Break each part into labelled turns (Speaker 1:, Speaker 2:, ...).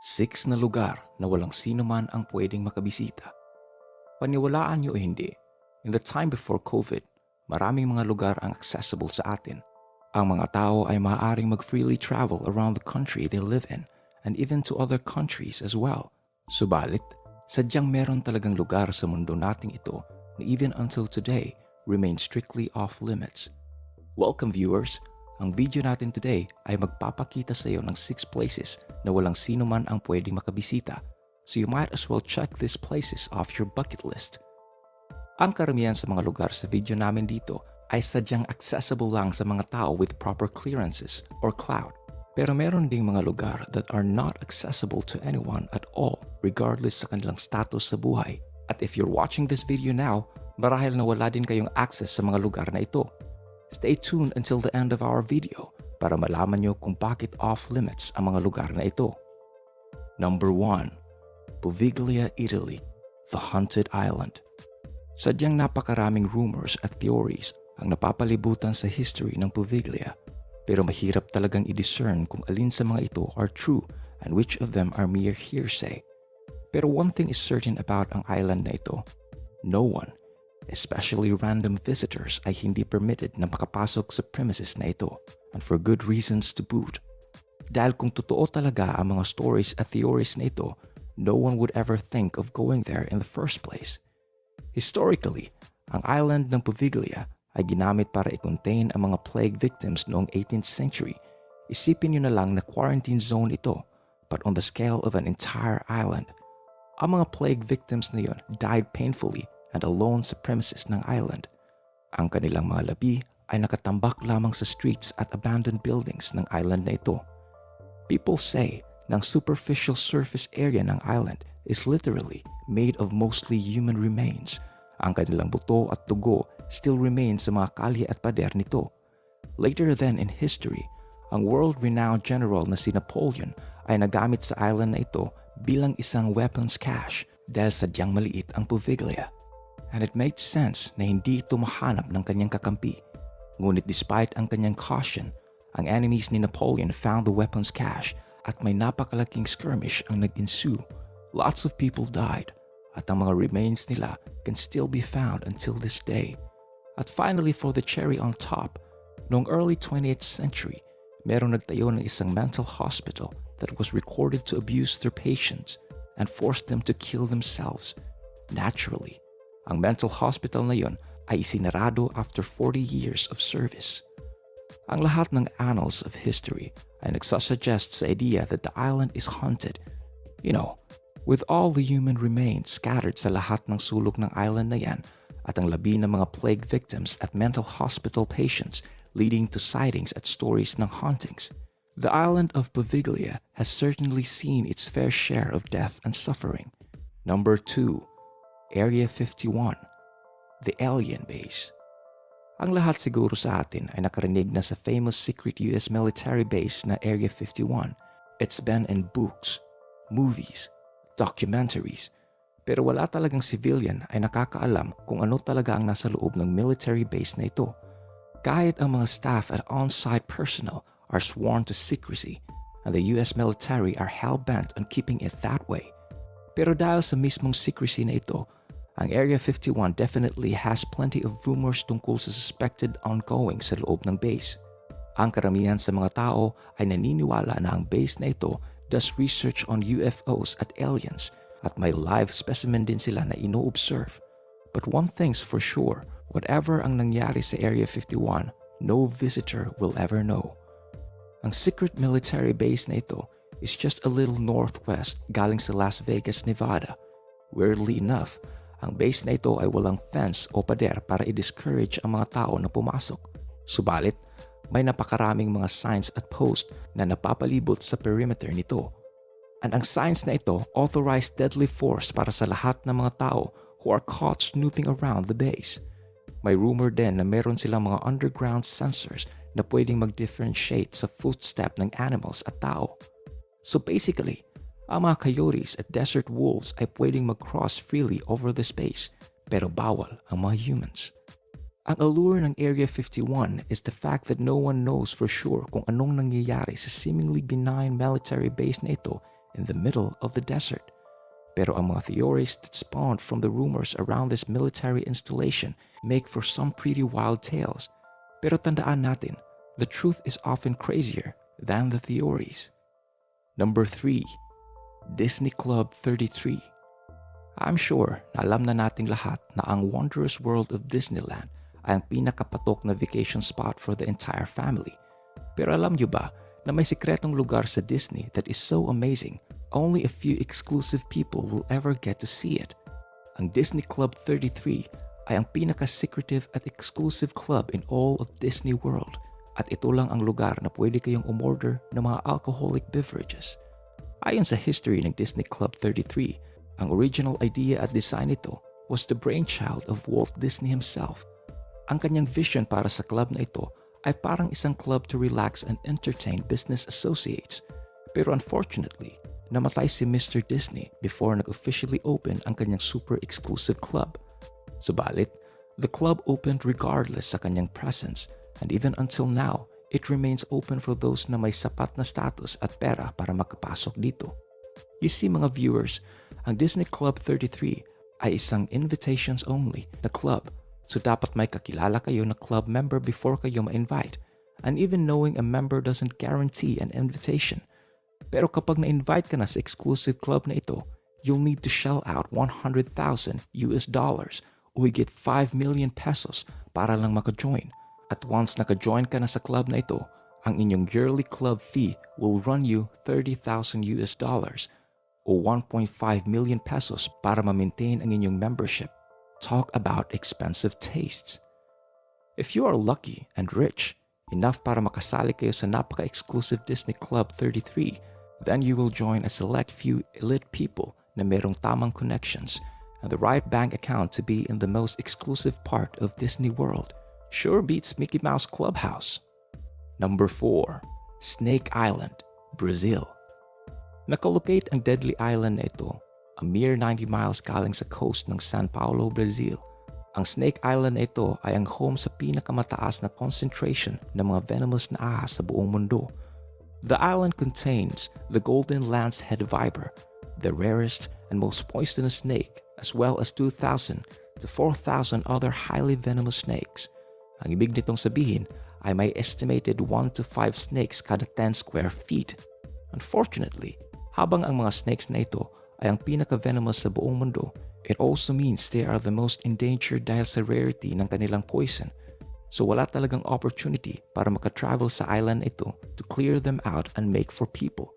Speaker 1: 6 na lugar na walang sinuman ang pwedeng makabisita. Paniwalaan niyo o hindi, in the time before COVID, maraming mga lugar ang accessible sa atin. Ang mga tao ay maaaring mag-freely travel around the country they live in and even to other countries as well. Subalit, sadyang meron talagang lugar sa mundo nating ito na even until today remain strictly off limits. Welcome viewers! Ang video natin today ay magpapakita sa iyo ng 6 places na walang sino man ang pwedeng makabisita, so you might as well check these places off your bucket list. Ang karamihan sa mga lugar sa video namin dito ay sadyang accessible lang sa mga tao with proper clearances or clout. Pero meron ding mga lugar that are not accessible to anyone at all regardless sa kanilang status sa buhay. At if you're watching this video now, marahil na wala din kayong access sa mga lugar na ito. Stay tuned until the end of our video para malaman nyo kung bakit off-limits ang mga lugar na ito. Number 1. Poveglia, Italy, the Haunted Island. Sadyang napakaraming rumors at theories ang napapalibutan sa history ng Poveglia, pero mahirap talagang i-discern kung alin sa mga ito are true and which of them are mere hearsay. Pero one thing is certain about ang island na ito: no one, especially random visitors, ay hindi permitted na makapasok sa premises na ito, and for good reasons to boot. Dahil kung totoo talaga ang mga stories at theories na ito, no one would ever think of going there in the first place. Historically, ang island ng Poveglia ay ginamit para i-contain ang mga plague victims noong 18th century. Isipin nyo na lang na quarantine zone ito, but on the scale of an entire island. Ang mga plague victims na yon died painfully and alone sa premises ng island. Ang kanilang mga labi ay nakatambak lamang sa streets at abandoned buildings ng island na ito. People say na ang superficial surface area ng island is literally made of mostly human remains. Ang kanilang buto at dugo still remain sa mga kalye at pader nito. Later then in history, ang world-renowned general na si Napoleon ay nagamit sa island na ito bilang isang weapons cache dahil sadyang maliit ang Poveglia. And it made sense na hindi ito mahanap ng kanyang kakampi. Ngunit despite ang kanyang caution, ang enemies ni Napoleon found the weapons cache at may napakalaking skirmish ang nag-ensue. Lots of people died at ang mga remains nila can still be found until this day. At finally, for the cherry on top, noong early 20th century, merong nagtayo ng isang mental hospital that was recorded to abuse their patients and force them to kill themselves naturally. Ang mental hospital na yon ay isinarado after 40 years of service. Ang lahat ng annals of history ay nagsasuggest sa idea that the island is haunted. You know, with all the human remains scattered sa lahat ng sulok ng island na yan at ang labi ng mga plague victims at mental hospital patients leading to sightings at stories ng hauntings. The island of Poveglia has certainly seen its fair share of death and suffering. Number 2. Area 51, the Alien Base. Ang lahat siguro sa atin ay nakarinig na sa famous secret US military base na Area 51. It's been in books, movies, documentaries, pero wala talagang civilian ay nakakaalam kung ano talaga ang nasa loob ng military base na ito. Kahit ang mga staff at on-site personnel are sworn to secrecy, and the US military are hell-bent on keeping it that way. Pero dahil sa mismong secrecy na ito, ang Area 51 definitely has plenty of rumors tungkol sa suspected ongoing sa loob ng base. Ang karamihan sa mga tao ay naniniwala na ang base na ito does research on UFOs at aliens at may live specimen din sila na ino-observe. But one thing's for sure, whatever ang nangyari sa Area 51, no visitor will ever know. Ang secret military base na ito is just a little northwest galing sa Las Vegas, Nevada. Weirdly enough, ang base na ito ay walang fence o pader para i-discourage ang mga tao na pumasok. Subalit, may napakaraming mga signs at post na napapalibot sa perimeter nito. And ang signs na ito authorize deadly force para sa lahat ng mga tao who are caught snooping around the base. May rumor din na meron silang mga underground sensors na pwedeng mag-differentiate sa footstep ng animals at tao. So basically, ang mga coyotes at desert wolves ay pwedeng mag-cross freely over the space, pero bawal ang mga humans. Ang allure ng Area 51 is the fact that no one knows for sure kung anong nangyayari sa seemingly benign military base na ito in the middle of the desert. Pero ang mga theories that spawned from the rumors around this military installation make for some pretty wild tales. Pero tandaan natin, the truth is often crazier than the theories. Number 3. Disney Club 33. I'm sure na alam na nating lahat na ang wondrous world of Disneyland ay ang pinakapatok na vacation spot for the entire family. Pero alam nyo ba na may sikretong lugar sa Disney that is so amazing, only a few exclusive people will ever get to see it? Ang Disney Club 33 ay ang pinaka-secretive at exclusive club in all of Disney World. At ito lang ang lugar na pwede kayong umorder ng mga alcoholic beverages. Ayon sa history ng Disney Club 33, ang original idea at design nito was the brainchild of Walt Disney himself. Ang kanyang vision para sa club na ito ay parang isang club to relax and entertain business associates. Pero unfortunately, namatay si Mr. Disney before nag-officially open ang kanyang super exclusive club. Subalit, the club opened regardless sa kanyang presence, and even until now, it remains open for those na may sapat na status at pera para makapasok dito. You see mga viewers, ang Disney Club 33 ay isang invitations only na club, so dapat may kakilala kayo na club member before kayo ma-invite, and even knowing a member doesn't guarantee an invitation. Pero kapag na-invite ka na sa exclusive club na ito, you'll need to shell out $100,000 o higit 5 million pesos para lang maka-join. At once naka-join ka na sa club na ito, ang inyong yearly club fee will run you $30,000 o 1.5 million pesos para ma-maintain ang inyong membership. Talk about expensive tastes. If you are lucky and rich enough para makasali kayo sa napaka-exclusive Disney Club 33, then you will join a select few elite people na merong tamang connections and the right bank account to be in the most exclusive part of Disney World. Sure beats Mickey Mouse Clubhouse. Number 4. Snake Island, Brazil. Nakalocate ang deadly island na ito, a mere 90 miles galing sa coast ng San Paulo, Brazil. Ang Snake Island na ito ay ang home sa pinakamataas na concentration ng mga venomous na ahas sa buong mundo. The island contains the golden lance head viper, the rarest and most poisonous snake, as well as 2,000 to 4,000 other highly venomous snakes. Ang ibig nitong sabihin ay may estimated 1 to 5 snakes kada 10 square feet. Unfortunately, habang ang mga snakes na ito ay ang pinaka-venomous sa buong mundo, it also means they are the most endangered dahil sa rarity ng kanilang poison. So wala talagang opportunity para makatravel sa island ito to clear them out and make for people.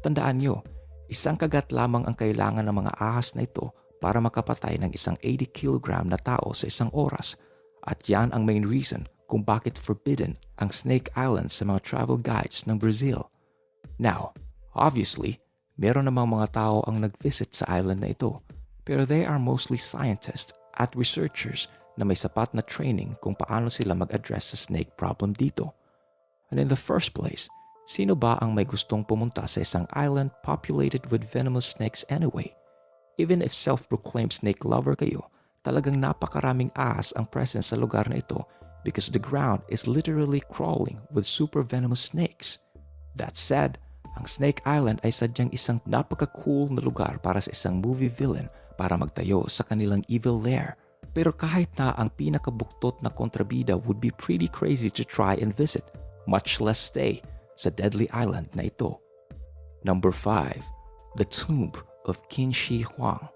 Speaker 1: Tandaan nyo, isang kagat lamang ang kailangan ng mga ahas na ito para makapatay ng isang 80 kg na tao sa isang oras. At yan ang main reason kung bakit forbidden ang Snake Island sa mga travel guides ng Brazil. Now, obviously, meron namang mga tao ang nag-visit sa island na ito, pero they are mostly scientists at researchers na may sapat na training kung paano sila mag-address sa snake problem dito. And in the first place, sino ba ang may gustong pumunta sa isang island populated with venomous snakes anyway? Even if self-proclaimed snake lover kayo, talagang napakaraming ahas ang presence sa lugar na ito because the ground is literally crawling with super venomous snakes. That said, ang Snake Island ay sadyang isang napaka-cool na lugar para sa isang movie villain para magtayo sa kanilang evil lair. Pero kahit na ang pinakabuktot na kontrabida would be pretty crazy to try and visit, much less stay sa deadly island na ito. Number 5. The Tomb of Qin Shi Huang.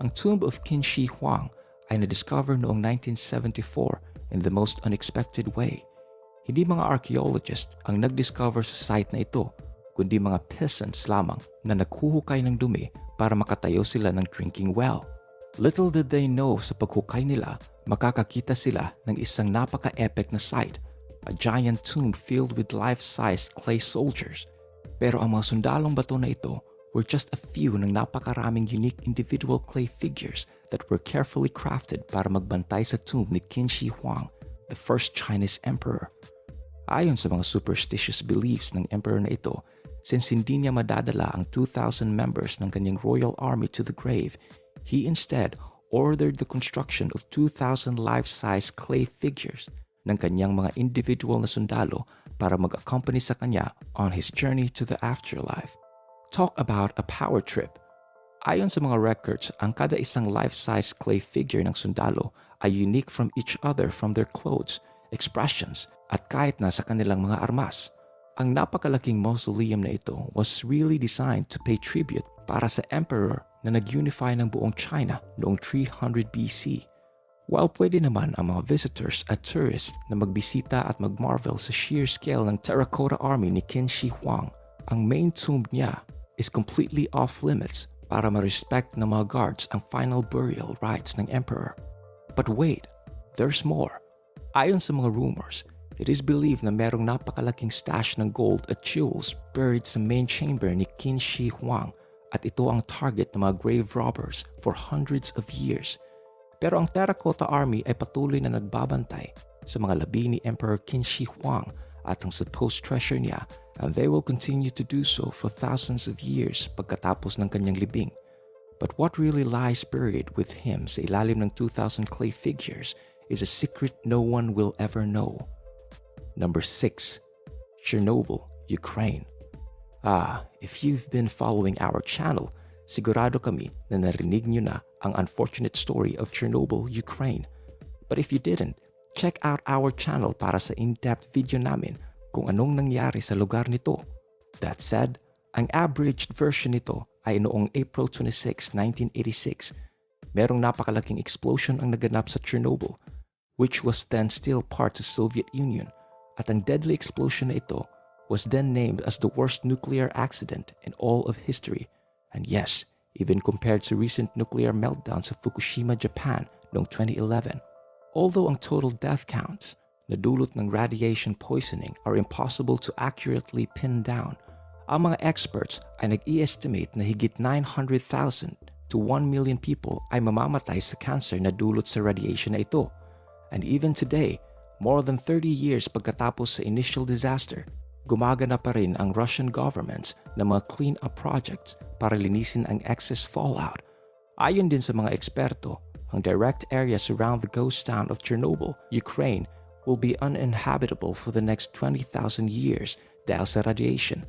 Speaker 1: Ang Tomb of Qin Shi Huang ay na-discover noong 1974 in the most unexpected way. Hindi mga archaeologist ang nag-discover sa site na ito, kundi mga peasants lamang na naghuhukay ng dumi para makatayo sila ng drinking well. Little did they know sa paghukay nila, makakakita sila ng isang napaka-epic na sight, a giant tomb filled with life-sized clay soldiers. Pero ang mga sundalong bato na ito were just a few ng napakaraming unique individual clay figures that were carefully crafted para magbantay sa tomb ni Qin Shi Huang, the first Chinese emperor. Ayon sa mga superstitious beliefs ng emperor na ito, since hindi niya madadala ang 2,000 members ng kanyang royal army to the grave, he instead ordered the construction of 2,000 life-size clay figures ng kanyang mga individual na sundalo para mag-accompany sa kanya on his journey to the afterlife. Talk about a power trip. Ayon sa mga records, ang kada isang life-size clay figure ng sundalo ay unique from each other from their clothes, expressions, at kahit na sa kanilang mga armas. Ang napakalaking mausoleum na ito was really designed to pay tribute para sa emperor na nag-unify ng buong China noong 300 BC. While pwede naman ang mga visitors at tourists na magbisita at magmarvel sa sheer scale ng terracotta army ni Qin Shi Huang, ang main tomb niya is completely off-limits para ma-respect ng mga guards ang final burial rites ng emperor. But wait, there's more. Ayon sa mga rumors, it is believed na merong napakalaking stash ng gold at jewels buried sa main chamber ni Qin Shi Huang at ito ang target ng mga grave robbers for hundreds of years. Pero ang terracotta army ay patuloy na nagbabantay sa mga labi ni Emperor Qin Shi Huang at ang supposed treasure niya, and they will continue to do so for thousands of years pagkatapos ng kanyang libing. But what really lies buried with him sa ilalim ng 2,000 clay figures is a secret no one will ever know. Number 6. Chernobyl, Ukraine. If you've been following our channel, sigurado kami na narinig nyo na ang unfortunate story of Chernobyl, Ukraine. But if you didn't, check out our channel para sa in-depth video namin kung anong nangyari sa lugar nito. That said, ang abridged version nito ay noong April 26, 1986. Merong napakalaking explosion ang naganap sa Chernobyl, which was then still part of Soviet Union, at ang deadly explosion na ito was then named as the worst nuclear accident in all of history. And yes, even compared to recent nuclear meltdowns sa Fukushima, Japan noong 2011. Although ang total death counts na dulot ng radiation poisoning are impossible to accurately pin down, ang mga experts ay nag-i-estimate na higit 900,000 to 1 million people ay mamamatay sa cancer na dulot sa radiation na ito. And even today, more than 30 years pagkatapos sa initial disaster, gumagana pa rin ang Russian governments na mga clean-up projects para linisin ang excess fallout. Ayon din sa mga eksperto, ang direct areas around the ghost town of Chernobyl, Ukraine, will be uninhabitable for the next 20,000 years dahil sa radiation.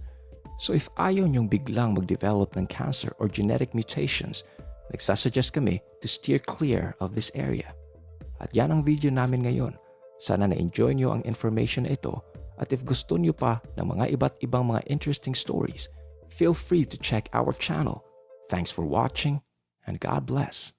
Speaker 1: So if ayaw niyong biglang mag-develop ng cancer or genetic mutations, nagsasuggest kami to steer clear of this area. At yan ang video namin ngayon. Sana na-enjoy niyo ang information na ito, at if gusto niyo pa ng mga iba't ibang mga interesting stories, feel free to check our channel. Thanks for watching, and God bless.